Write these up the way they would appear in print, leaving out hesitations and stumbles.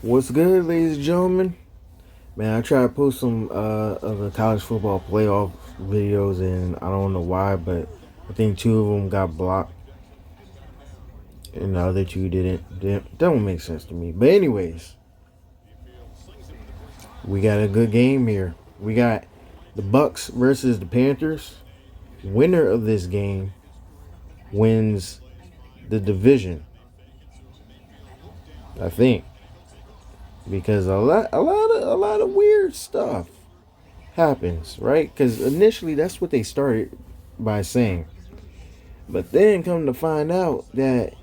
What's good, ladies and gentlemen? Man, I tried to post some of the college football playoff videos, and I don't know why, but I think two of them got blocked, and the other two didn't. That don't make sense to me. But anyways, we got a good game here. We got the Bucks versus the Panthers. Winner of this game wins the division. I think because a lot of weird stuff happens, right? Because initially that's what they started by saying. But then come to find out that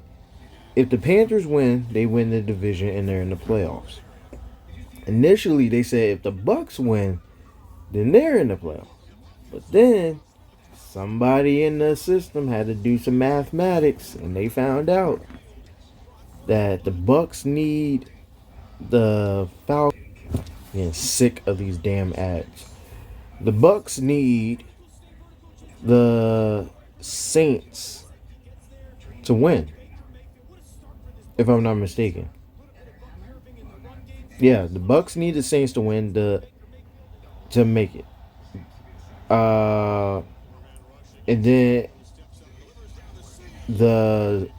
if the Panthers win, they win the division and they're in the playoffs. Initially they said if the Bucks win, then they're in the playoffs. But then somebody in the system had to do some mathematics and they found out that the Bucks need the Falcons. Getting sick of these damn ads. The Bucks need the Saints to win, if I'm not mistaken. Yeah, the Bucks need the Saints to win to make it. Uh, and then the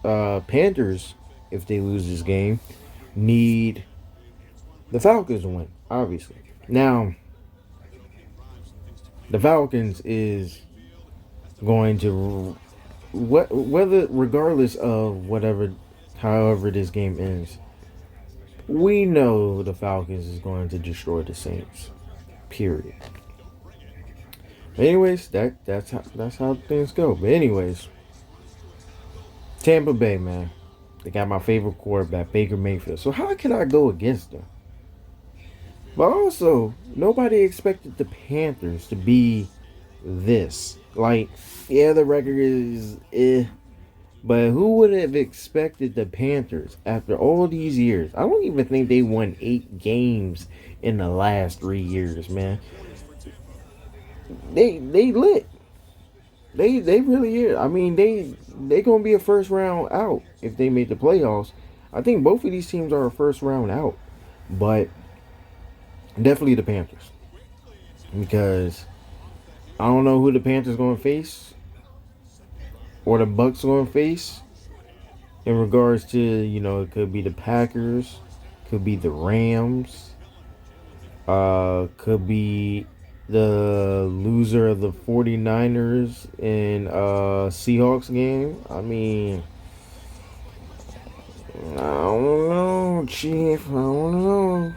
Panthers, if they lose this game, need the Falcons to win. Obviously, now the Falcons is going to whether regardless of whatever, however this game ends, we know the Falcons is going to destroy the Saints. Period. Anyways, that's how things go. But anyways, Tampa Bay, man, they got my favorite quarterback, Baker Mayfield. So how can I go against them? But also, nobody expected the Panthers to be this. Like, yeah, the record is but who would have expected the Panthers after all these years? I don't even think they won 8 games in the last 3 years, man. They lit. They really is. I mean, they gonna be a first round out if they make the playoffs. I think both of these teams are a first round out, but definitely the Panthers because I don't know who the Panthers gonna face or the Bucks gonna face in regards to, it could be the Packers, could be the Rams, could be the loser of the 49ers and Seahawks game. I mean, I don't know, Chief. I don't know.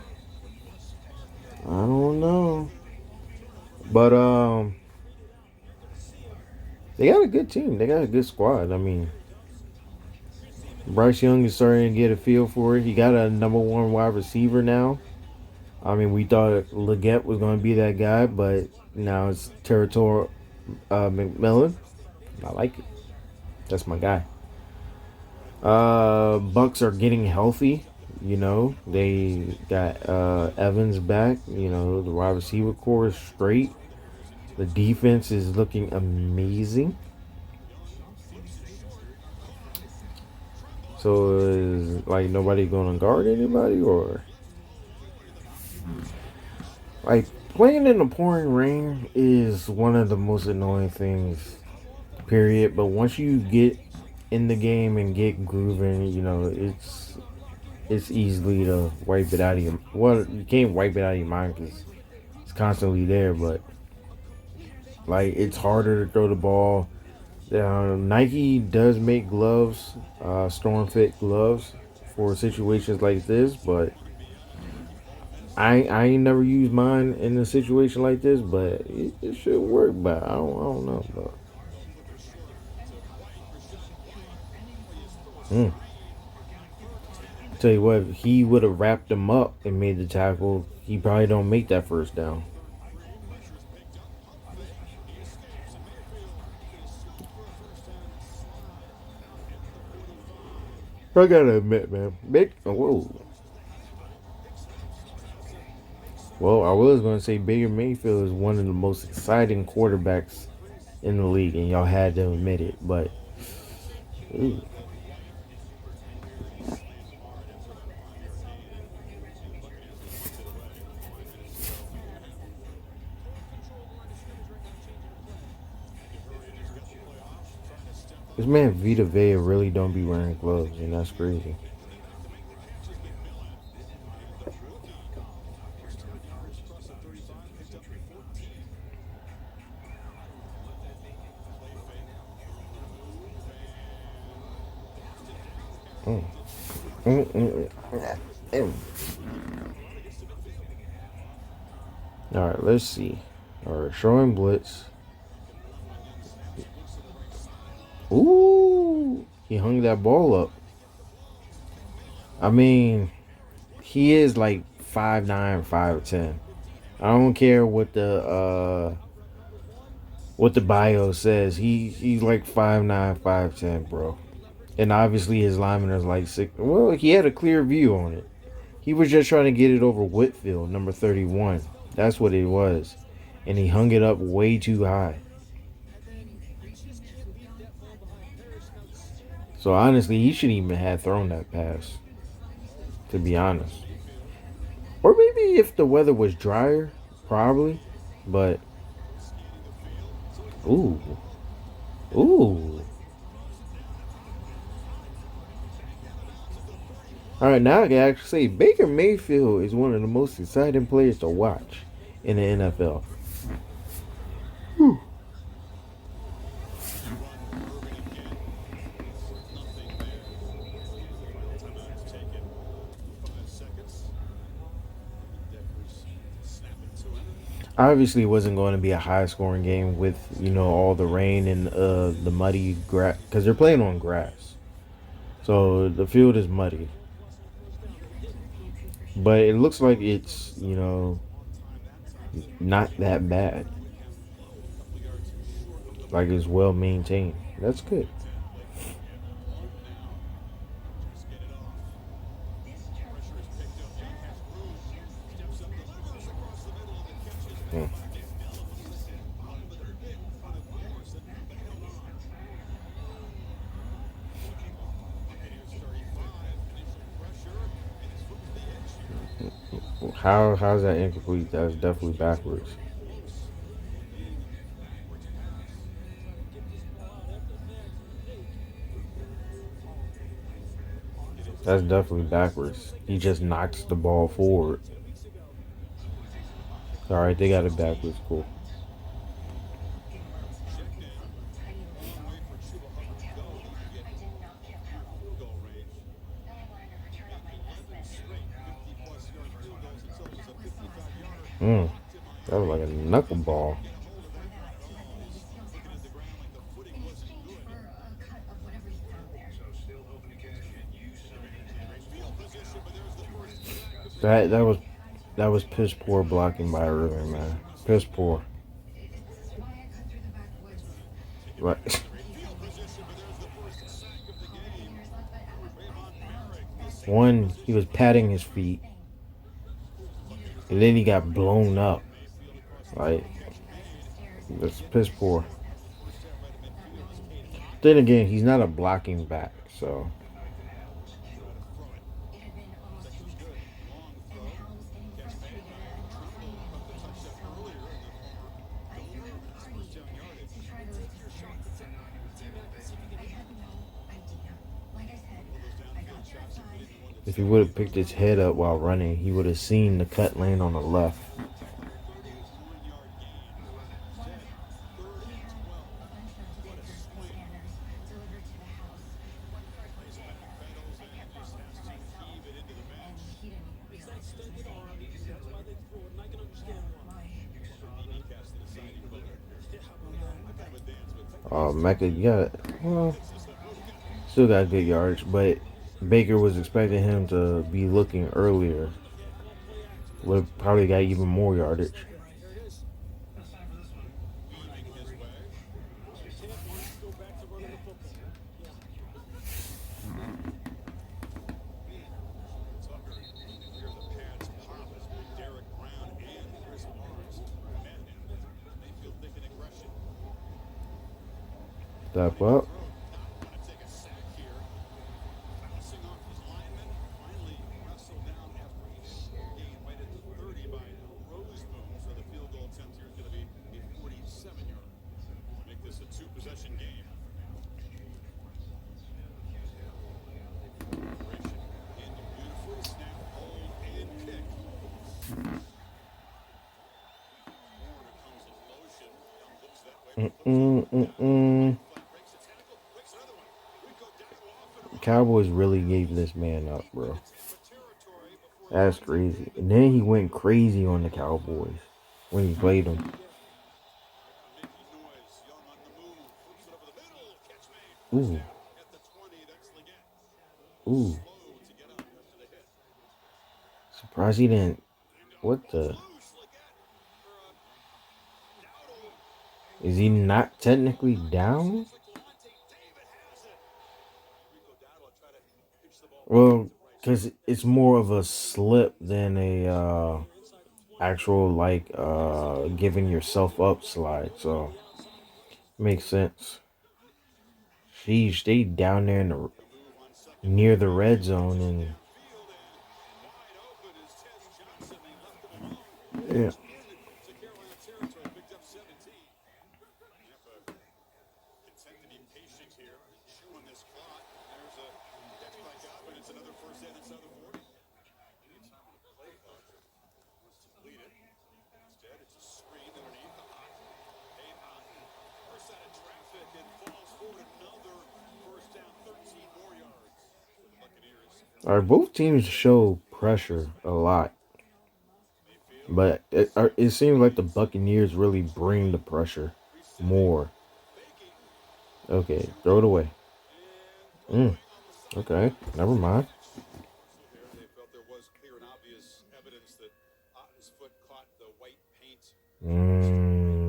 I don't know. But they got a good team. They got a good squad. I mean, Bryce Young is starting to get a feel for it. He got a number one wide receiver now. I mean, we thought Leggett was going to be that guy, but now it's Territor McMillan. I like it. That's my guy. Bucks are getting healthy. They got Evans back. The wide receiver core is straight. The defense is looking amazing. So is like nobody going to guard anybody, or like playing in the pouring rain is one of the most annoying things. Period. But once you get in the game and get grooving, it's easily to wipe it out of your. Well, you can't wipe it out of your mind because it's constantly there. But like, it's harder to throw the ball. Nike does make gloves, storm fit gloves for situations like this, but I ain't never used mine in a situation like this, but it should work. But I don't know. But tell you what, if he would have wrapped him up and made the tackle, he probably don't make that first down. I gotta admit, man, whoa. Well, I was gonna say Baker Mayfield is one of the most exciting quarterbacks in the league, and y'all had to admit it. But ooh. This man Vita Vea really don't be wearing gloves, and that's crazy. Mm. Mm, mm, mm. All right, let's see. All right, showing blitz. Ooh, he hung that ball up. I mean, he is like 5'9", 5'10". I don't care what the bio says. He's like 5'9", 5'10", bro. And obviously his lineman is like 6. Well, he had a clear view on it. He was just trying to get it over Whitfield, number 31. That's what it was. And he hung it up way too high. So honestly, he shouldn't even have thrown that pass, to be honest. Or maybe if the weather was drier, probably. But ooh, ooh. All right, now I can actually say Baker Mayfield is one of the most exciting players to watch in the NFL. Obviously, it wasn't going to be a high scoring game with all the rain and the muddy grass because they're playing on grass, so the field is muddy. But it looks like it's not that bad. Like it's well maintained. That's good. Hmm. How's that incomplete? That's definitely backwards. That's definitely backwards. He just knocks the ball forward. All right, they got it backwards. Cool. Mm, that was like a knuckleball. That was piss poor blocking by Irvin, man. Piss poor. Right. One, he was patting his feet, and then he got blown up. Like that's piss poor. Then again, he's not a blocking back, so if he would have picked his head up while running, he would have seen the cut lane on the left. Mecca, you got well, still got good yards, but Baker was expecting him to be looking earlier. Would have probably got even more yardage. Step up. Mm-mm-mm-mm. Cowboys really gave this man up, bro. That's crazy. And then he went crazy on the Cowboys when he played them. Ooh, ooh. Surprised he didn't. What the? Is he not technically down? Well, because it's more of a slip than a actual like giving yourself up slide. So makes sense. Sheesh, they down there in the near the red zone and yeah. All right, both teams show pressure a lot, but it seems like the Buccaneers really bring the pressure more. Okay, throw it away. Mm, okay, never mind. Mm,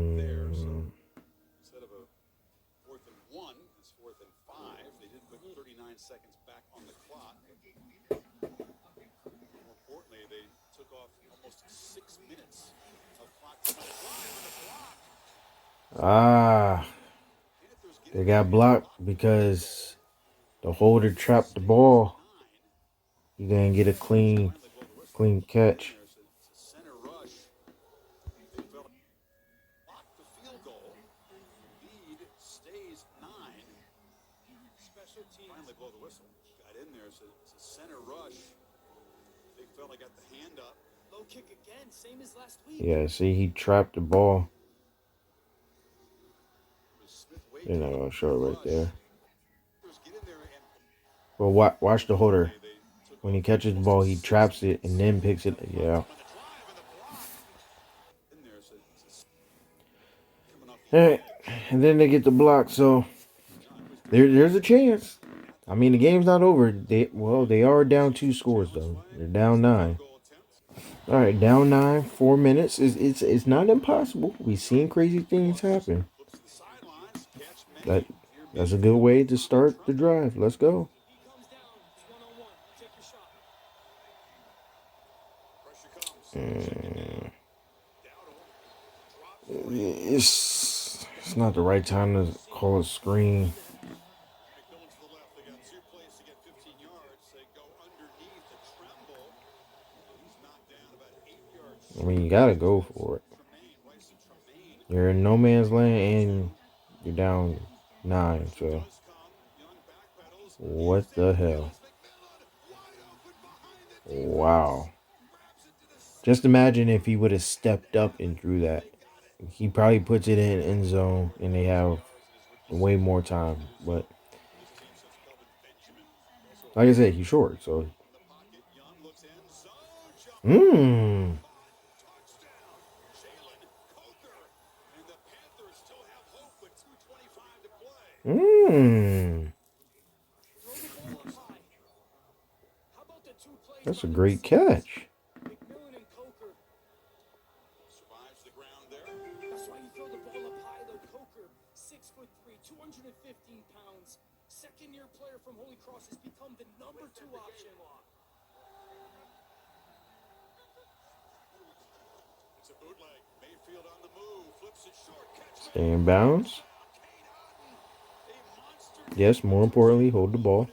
ah, they got blocked because the holder trapped the ball. You didn't get a clean catch. Yeah, see, he trapped the ball. They're not gonna show it right there. Well, watch the holder. When he catches the ball, he traps it and then picks it. Yeah. All right. And then they get the block, so there's a chance. I mean, the game's not over. They are down 2 scores though. They're down 9. All right, down 9. 4 minutes. It's not impossible. We've seen crazy things happen. That that's a good way to start the drive. Let's go. Mm, it's not the right time to call a screen. I mean, you gotta go for it. You're in no man's land and you're down 9. So what the hell? Wow. Just imagine if he would have stepped up and threw that. He probably puts it in end zone and they have way more time. But like I said, he's short. So, mmm. Mmm. That's a great catch. Stay in bounds. Yes, more importantly, hold the ball.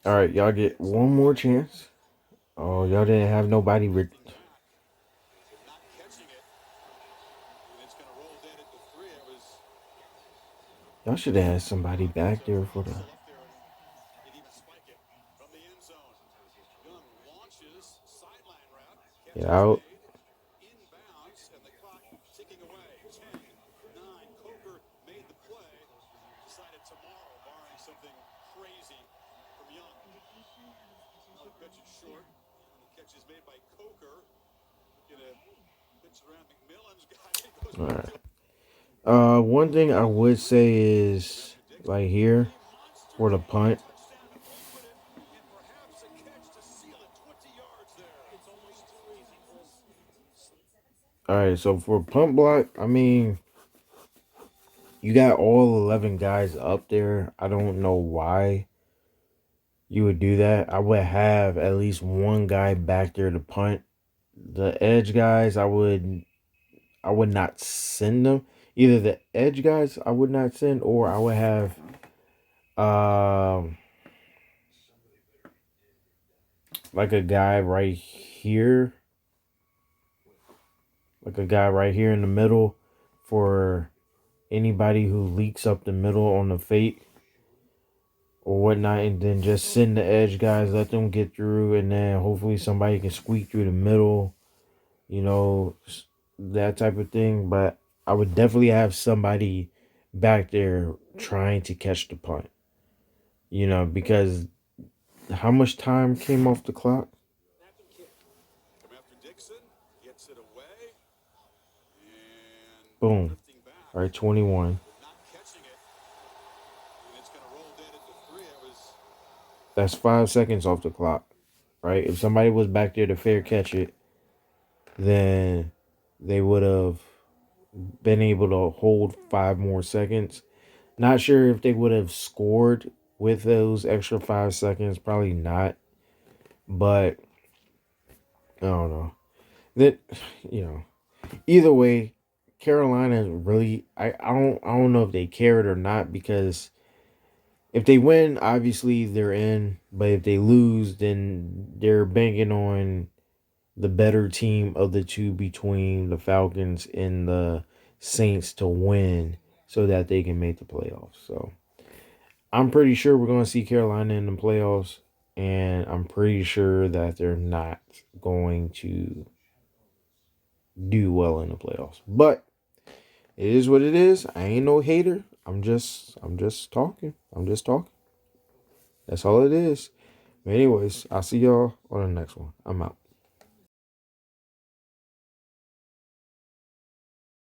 All right, y'all get one more chance. Oh, y'all didn't have nobody. Y'all should have had somebody back there for the. Out. All right. One thing I would say is like here for the punt. All right, so for punt block, I mean, you got all 11 guys up there. I don't know why you would do that. I would have at least one guy back there to punt. The edge guys, I would not send them. Either the edge guys I would not send, or I would have um like a guy right here, like a guy right here in the middle for anybody who leaks up the middle on the fake or whatnot, and then just send the edge guys, let them get through, and then hopefully somebody can squeak through the middle, you know, that type of thing. But I would definitely have somebody back there trying to catch the punt, because how much time came off the clock? Boom. All right, 21. That's 5 seconds off the clock, right? If somebody was back there to fair catch it, then they would have been able to hold 5 more seconds. Not sure if they would have scored with those extra 5 seconds. Probably not. But I don't know. That either way, Carolina really I don't know if they cared or not, because if they win, obviously they're in. But if they lose, then they're banking on the better team of the two between the Falcons and the Saints to win so that they can make the playoffs. So I'm pretty sure we're going to see Carolina in the playoffs, and I'm pretty sure that they're not going to do well in the playoffs. But it is what it is. I ain't no hater. I'm just talking. I'm just talking. That's all it is. But anyways, I'll see y'all on the next one. I'm out.